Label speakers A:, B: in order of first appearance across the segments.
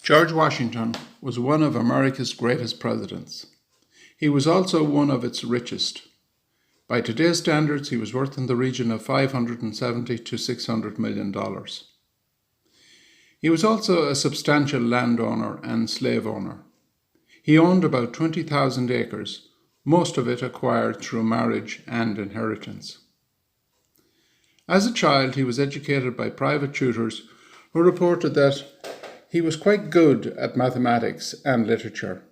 A: George Washington was one of America's greatest presidents. He was also one of its richest. By today's standards, he was worth in the region of $570 to $600 million. He was also a substantial landowner and slave owner. He owned about 20,000 acres, most of it acquired through marriage and inheritance. As a child, he was educated by private tutors who reported that he was quite good at mathematics and literature.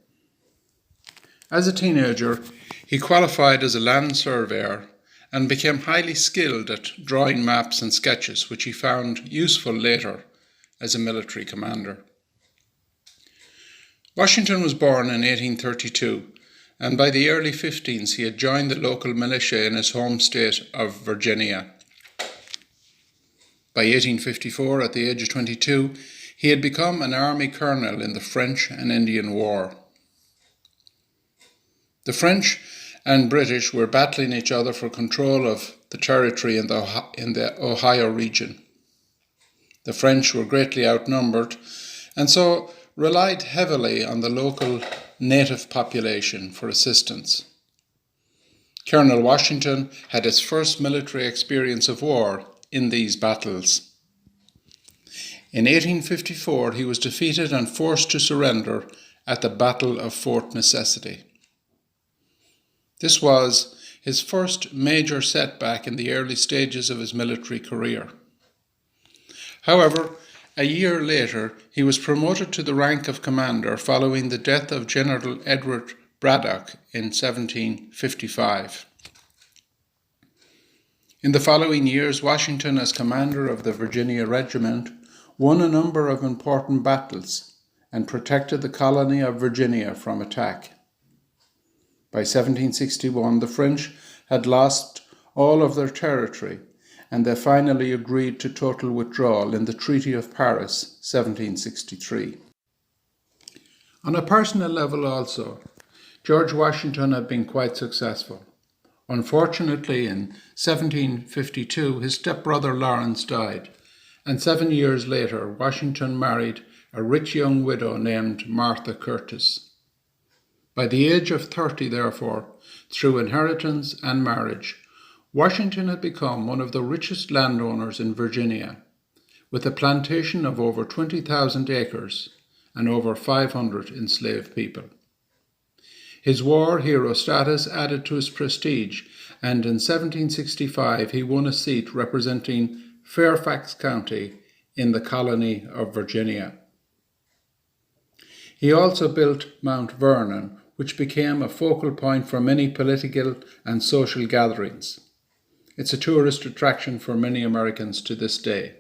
A: As a teenager, he qualified as a land surveyor and became highly skilled at drawing maps and sketches, which he found useful later as a military commander. Washington was born in 1832, and by the early 15s he had joined the local militia in his home state of Virginia. By 1854, at the age of 22, he had become an army colonel in the French and Indian War. The French and British were battling each other for control of the territory in the Ohio region. The French were greatly outnumbered and so relied heavily on the local native population for assistance. Colonel Washington had his first military experience of war in these battles. In 1854, he was defeated and forced to surrender at the Battle of Fort Necessity. This was his first major setback in the early stages of his military career. However, a year later, he was promoted to the rank of commander following the death of General Edward Braddock in 1755. In the following years, Washington, as commander of the Virginia Regiment, won a number of important battles and protected the colony of Virginia from attack. By 1761, the French had lost all of their territory, and they finally agreed to total withdrawal in the Treaty of Paris, 1763. On a personal level also, George Washington had been quite successful. Unfortunately, in 1752, his stepbrother Lawrence died, and 7 years later, Washington married a rich young widow named Martha Curtis. By the age of 30, therefore, through inheritance and marriage, Washington had become one of the richest landowners in Virginia, with a plantation of over 20,000 acres and over 500 enslaved people. His war hero status added to his prestige, and in 1765 he won a seat representing Fairfax County in the colony of Virginia. He also built Mount Vernon, which became a focal point for many political and social gatherings. It's a tourist attraction for many Americans to this day.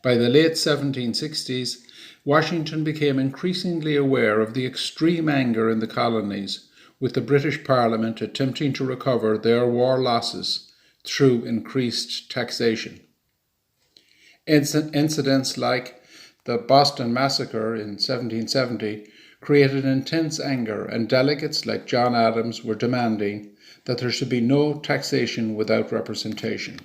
A: By the late 1760s, Washington became increasingly aware of the extreme anger in the colonies, with the British Parliament attempting to recover their war losses through increased taxation. Incidents like the Boston Massacre in 1770 created intense anger, and delegates like John Adams were demanding that there should be no taxation without representation.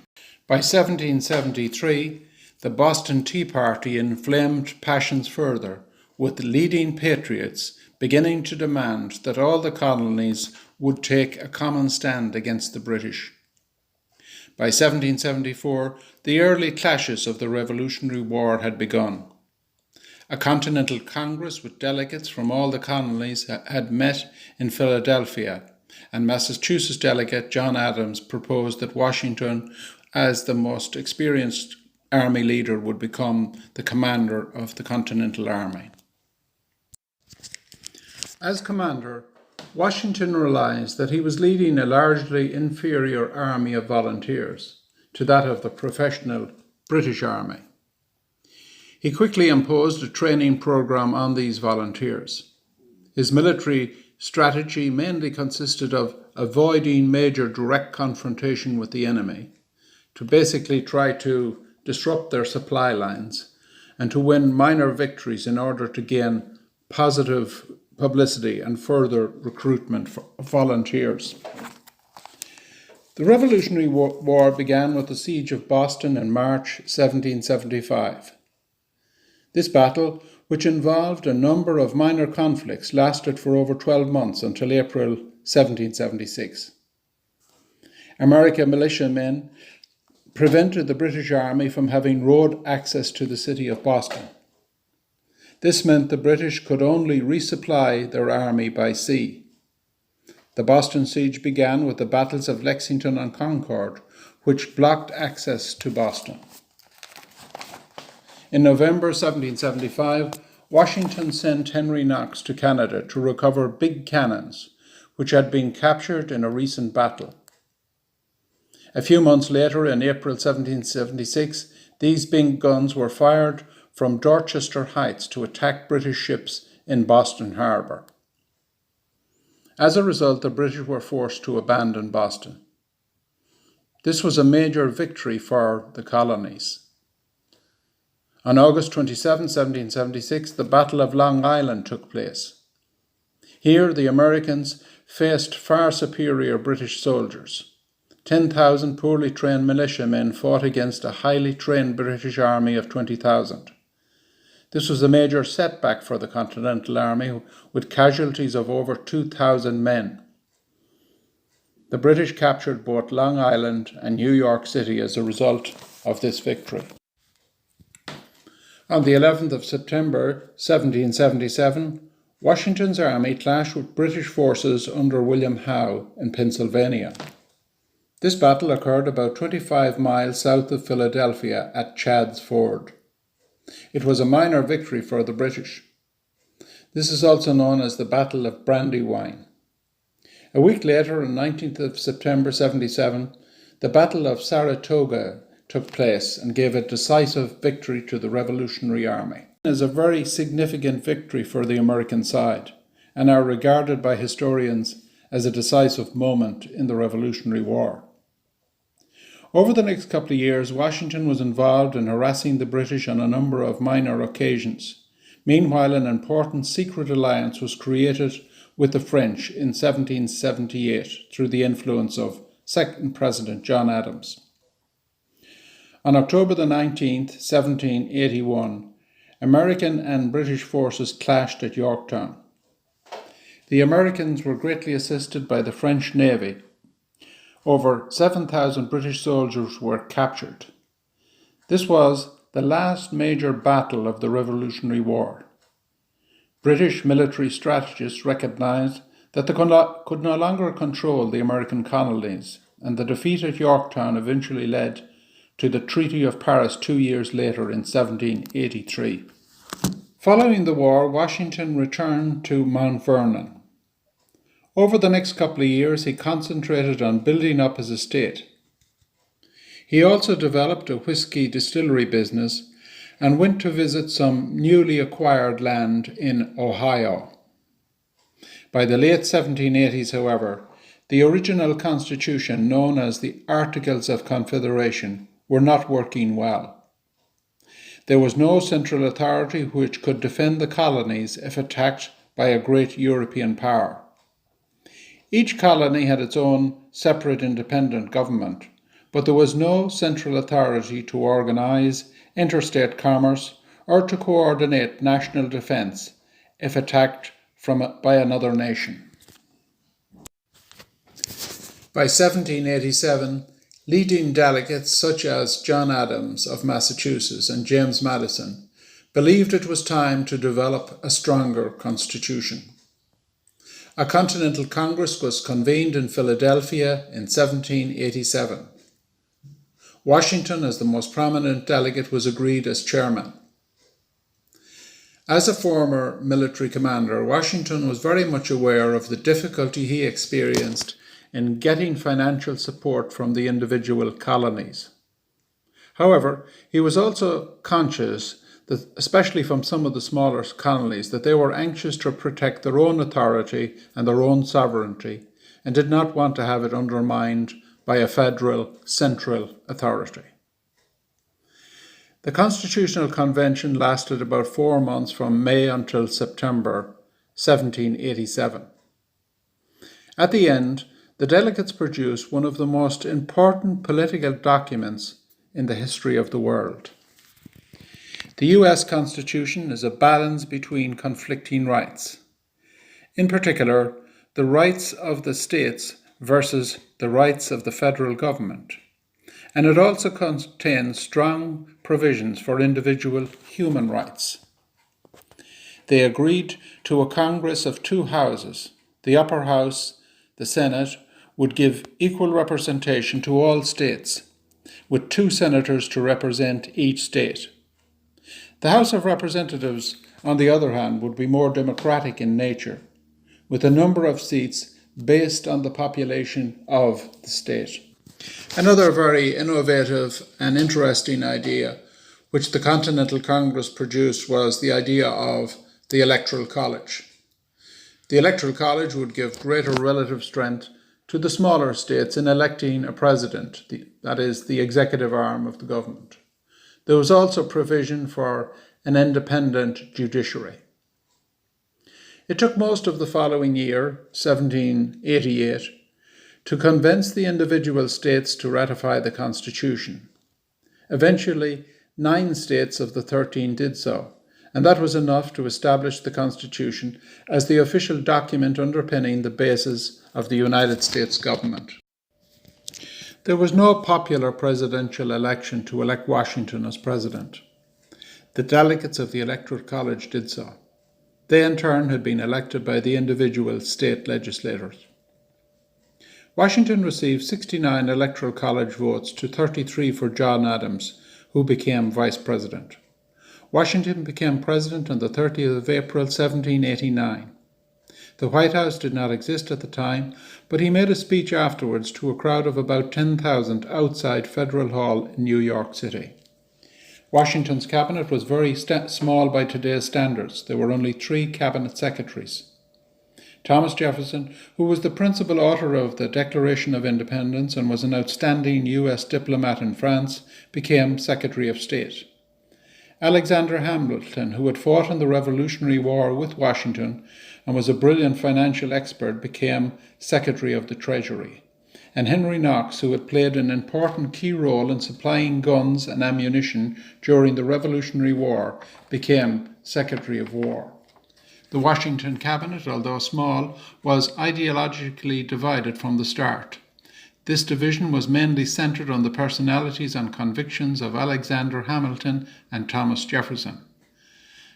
A: By 1773, the Boston Tea Party inflamed passions further, with leading patriots beginning to demand that all the colonies would take a common stand against the British. By 1774, the early clashes of the Revolutionary War had begun. A Continental Congress with delegates from all the colonies had met in Philadelphia, and Massachusetts delegate John Adams proposed that Washington, as the most experienced army leader, would become the commander of the Continental Army. As commander, Washington realized that he was leading a largely inferior army of volunteers to that of the professional British Army. He quickly imposed a training program on these volunteers. His military strategy mainly consisted of avoiding major direct confrontation with the enemy, to basically try to disrupt their supply lines, and to win minor victories in order to gain positive publicity and further recruitment of volunteers. The Revolutionary War began with the siege of Boston in March 1775. This battle, which involved a number of minor conflicts, lasted for over 12 months until April 1776. American militiamen prevented the British Army from having road access to the city of Boston. This meant the British could only resupply their army by sea. The Boston siege began with the battles of Lexington and Concord, which blocked access to Boston. In November 1775, Washington sent Henry Knox to Canada to recover big cannons, which had been captured in a recent battle. A few months later, in April 1776, these big guns were fired from Dorchester Heights to attack British ships in Boston Harbour. As a result, the British were forced to abandon Boston. This was a major victory for the colonies. On August 27, 1776, the Battle of Long Island took place. Here, the Americans faced far superior British soldiers. 10,000 poorly trained militiamen fought against a highly trained British army of 20,000. This was a major setback for the Continental Army, with casualties of over 2,000 men. The British captured both Long Island and New York City as a result of this victory. On the 11th of September 1777, Washington's army clashed with British forces under William Howe in Pennsylvania. This battle occurred about 25 miles south of Philadelphia at Chadds Ford. It was a minor victory for the British. This is also known as the Battle of Brandywine. A week later, on 19th of September 77, the Battle of Saratoga took place and gave a decisive victory to the Revolutionary Army. It is a very significant victory for the American side and are regarded by historians as a decisive moment in the Revolutionary War. Over the next couple of years, Washington was involved in harassing the British on a number of minor occasions. Meanwhile, an important secret alliance was created with the French in 1778 through the influence of second President John Adams. On October the 19th, 1781, American and British forces clashed at Yorktown. The Americans were greatly assisted by the French Navy. Over 7,000 British soldiers were captured. This was the last major battle of the Revolutionary War. British military strategists recognized that they could no longer control the American colonies, and the defeat at Yorktown eventually led to the Treaty of Paris 2 years later in 1783. Following the war, Washington returned to Mount Vernon. Over the next couple of years, he concentrated on building up his estate. He also developed a whiskey distillery business and went to visit some newly acquired land in Ohio. By the late 1780s, however, the original constitution, known as the Articles of Confederation, were not working well. There was no central authority which could defend the colonies if attacked by a great European power. Each colony had its own separate independent government, but there was no central authority to organise interstate commerce or to coordinate national defence if attacked by another nation. By 1787, leading delegates such as John Adams of Massachusetts and James Madison believed it was time to develop a stronger constitution. A Continental Congress was convened in Philadelphia in 1787. Washington, as the most prominent delegate, was agreed as chairman. As a former military commander, Washington was very much aware of the difficulty he experienced in getting financial support from the individual colonies. However, he was also conscious that, especially from some of the smaller colonies, that they were anxious to protect their own authority and their own sovereignty and did not want to have it undermined by a federal central authority. The Constitutional Convention lasted about 4 months from May until September 1787. At the end, the delegates produced one of the most important political documents in the history of the world. The US Constitution is a balance between conflicting rights. In particular, the rights of the states versus the rights of the federal government. And it also contains strong provisions for individual human rights. They agreed to a Congress of two houses. The upper house, the Senate, would give equal representation to all states, with 2 senators to represent each state. The House of Representatives, on the other hand, would be more democratic in nature, with a number of seats based on the population of the state. Another very innovative and interesting idea which the Continental Congress produced was the idea of the Electoral College. The Electoral College would give greater relative strength to the smaller states in electing a president, that is, the executive arm of the government. There was also provision for an independent judiciary. It took most of the following year, 1788, to convince the individual states to ratify the Constitution. Eventually, 9 states of the 13 did so, and that was enough to establish the Constitution as the official document underpinning the basis of the United States government. There was no popular presidential election to elect Washington as president. The delegates of the Electoral College did so. They in turn had been elected by the individual state legislators. Washington received 69 Electoral College votes to 33 for John Adams, who became vice president. Washington became president on the 30th of April, 1789. The White House did not exist at the time, but he made a speech afterwards to a crowd of about 10,000 outside Federal Hall in New York City. Washington's cabinet was very small by today's standards. There were only 3 cabinet secretaries. Thomas Jefferson, who was the principal author of the Declaration of Independence and was an outstanding US diplomat in France, became Secretary of State. Alexander Hamilton, who had fought in the Revolutionary War with Washington and was a brilliant financial expert, became Secretary of the Treasury. And Henry Knox, who had played an important key role in supplying guns and ammunition during the Revolutionary War, became Secretary of War. The Washington cabinet, although small, was ideologically divided from the start. This division was mainly centred on the personalities and convictions of Alexander Hamilton and Thomas Jefferson.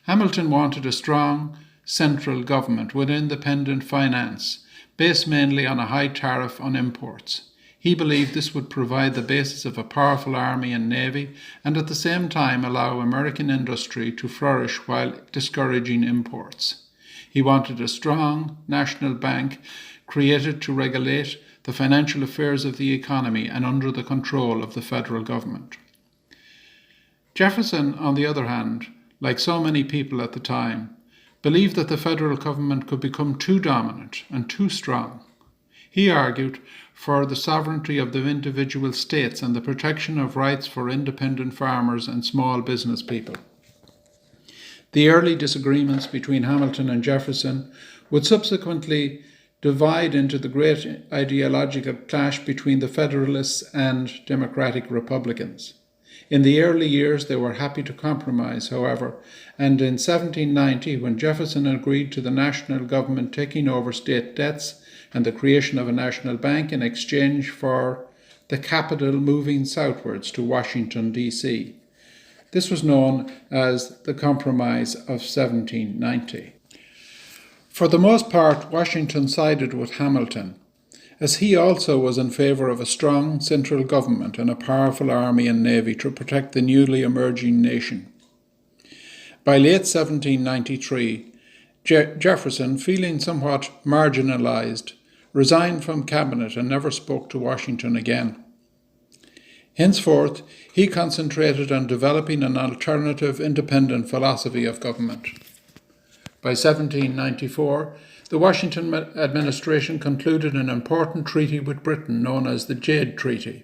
A: Hamilton wanted a strong central government with independent finance, based mainly on a high tariff on imports. He believed this would provide the basis of a powerful army and navy and at the same time allow American industry to flourish while discouraging imports. He wanted a strong national bank created to regulate the financial affairs of the economy and under the control of the federal government. Jefferson, on the other hand, like so many people at the time, believed that the federal government could become too dominant and too strong. He argued for the sovereignty of the individual states and the protection of rights for independent farmers and small business people. The early disagreements between Hamilton and Jefferson would subsequently divide into the great ideological clash between the Federalists and Democratic Republicans. In the early years, they were happy to compromise, however, and in 1790, when Jefferson agreed to the national government taking over state debts and the creation of a national bank in exchange for the capital moving southwards to Washington, D.C. This was known as the Compromise of 1790. For the most part, Washington sided with Hamilton, as he also was in favour of a strong central government and a powerful army and navy to protect the newly emerging nation. By late 1793, Jefferson, feeling somewhat marginalised, resigned from cabinet and never spoke to Washington again. Henceforth, he concentrated on developing an alternative, independent philosophy of government. By 1794, the Washington administration concluded an important treaty with Britain known as the Jade Treaty.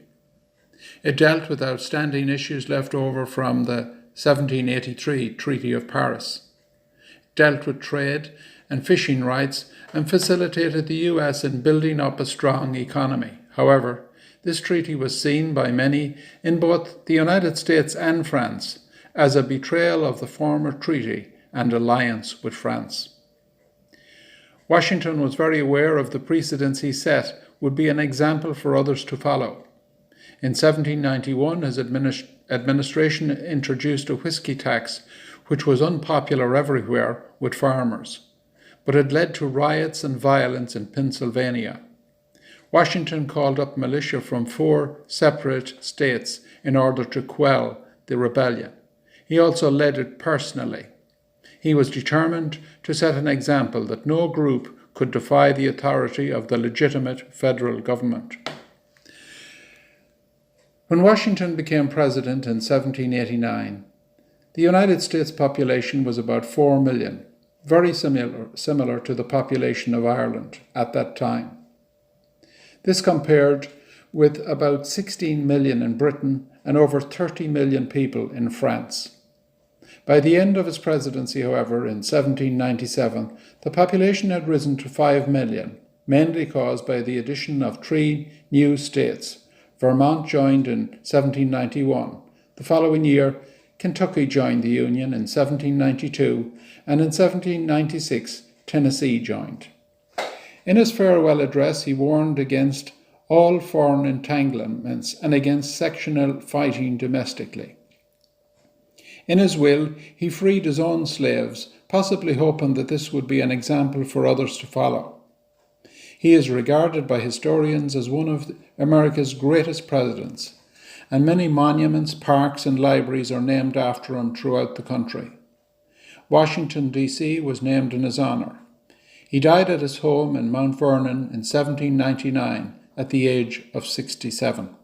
A: It dealt with outstanding issues left over from the 1783 Treaty of Paris. It dealt with trade and fishing rights and facilitated the US in building up a strong economy. However, this treaty was seen by many in both the United States and France as a betrayal of the former treaty and alliance with France. Washington was very aware of the precedents he set would be an example for others to follow. In 1791, his administration introduced a whiskey tax, which was unpopular everywhere with farmers, but it led to riots and violence in Pennsylvania. Washington called up militia from 4 separate states in order to quell the rebellion. He also led it personally. He was determined to set an example that no group could defy the authority of the legitimate federal government. When Washington became president in 1789, the United States population was about 4 million, very similar to the population of Ireland at that time. This compared with about 16 million in Britain and over 30 million people in France. By the end of his presidency, however, in 1797, the population had risen to 5 million, mainly caused by the addition of 3 new states. Vermont joined in 1791. The following year, Kentucky joined the Union in 1792, and in 1796, Tennessee joined. In his farewell address, he warned against all foreign entanglements and against sectional fighting domestically. In his will, he freed his own slaves, possibly hoping that this would be an example for others to follow. He is regarded by historians as one of America's greatest presidents, and many monuments, parks, and libraries are named after him throughout the country. Washington, D.C. was named in his honor. He died at his home in Mount Vernon in 1799 at the age of 67.